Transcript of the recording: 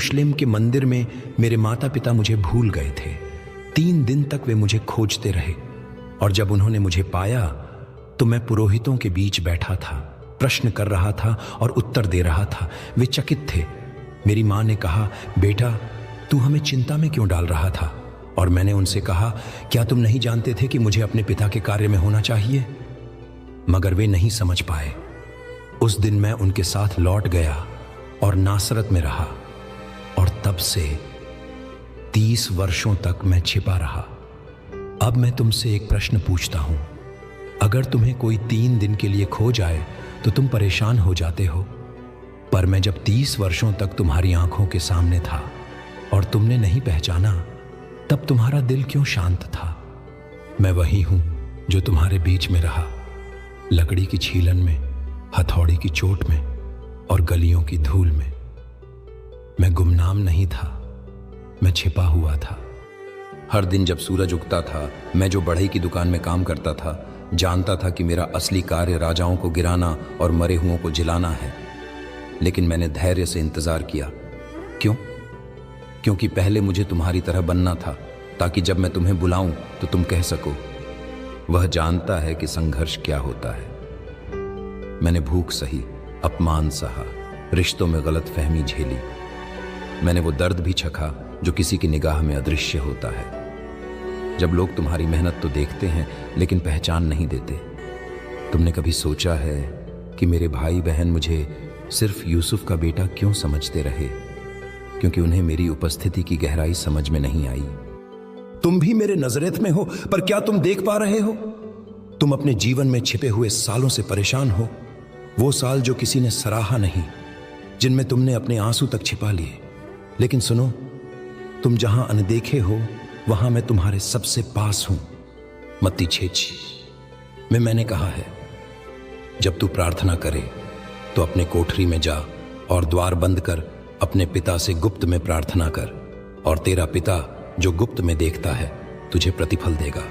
यरूशलेम के मंदिर में मेरे माता पिता मुझे भूल गए थे। 3 दिन तक वे मुझे खोजते रहे और जब उन्होंने मुझे पाया तो मैं पुरोहितों के बीच बैठा था, प्रश्न कर रहा था और उत्तर दे रहा था। वे चकित थे। मेरी माँ ने कहा, बेटा तू हमें चिंता में क्यों डाल रहा था? और मैंने उनसे कहा, क्या तुम नहीं जानते थे कि मुझे अपने पिता के कार्य में होना चाहिए? मगर वे नहीं समझ पाए। उस दिन मैं उनके साथ लौट गया और नासरत में रहा और तब से 30 वर्षों तक मैं छिपा रहा। अब मैं तुमसे एक प्रश्न पूछता हूं। अगर तुम्हें कोई 3 दिन के लिए खो जाए तो तुम परेशान हो जाते हो, पर मैं जब 30 वर्षों तक तुम्हारी आंखों के सामने था और तुमने नहीं पहचाना, तब तुम्हारा दिल क्यों शांत था? मैं वही हूं जो तुम्हारे बीच में रहा, लकड़ी की छीलन में, हथौड़ी की चोट में और गलियों की धूल में। मैं गुमनाम नहीं था, मैं छिपा हुआ था। हर दिन जब सूरज उगता था, मैं जो बढ़ई की दुकान में काम करता था, जानता था कि मेरा असली कार्य राजाओं को गिराना और मरे हुओं को जिलाना है। लेकिन मैंने धैर्य से इंतजार किया। क्यों? क्योंकि पहले मुझे तुम्हारी तरह बनना था, ताकि जब मैं तुम्हें बुलाऊं तो तुम कह सको, वह जानता है कि संघर्ष क्या होता है। मैंने भूख सही, अपमान सहा, रिश्तों में गलतफहमी झेली। मैंने वो दर्द भी चखा जो किसी की निगाह में अदृश्य होता है। जब लोग तुम्हारी मेहनत तो देखते हैं लेकिन पहचान नहीं देते। तुमने कभी सोचा है कि मेरे भाई बहन मुझे सिर्फ यूसुफ का बेटा क्यों समझते रहे? क्योंकि उन्हें मेरी उपस्थिति की गहराई समझ में नहीं आई। तुम भी मेरे नजरेत में हो, पर क्या तुम देख पा रहे हो? तुम अपने जीवन में छिपे हुए सालों से परेशान हो, वो साल जो किसी ने सराहा नहीं, जिनमें तुमने अपने आंसू तक छिपा लिए। लेकिन सुनो, तुम जहां अनदेखे हो वहां मैं तुम्हारे सबसे पास हूं। मत्ती 6:6 में मैंने कहा है, जब तू प्रार्थना करे तो अपने कोठरी में जा और द्वार बंद कर अपने पिता से गुप्त में प्रार्थना कर, और तेरा पिता जो गुप्त में देखता है तुझे प्रतिफल देगा।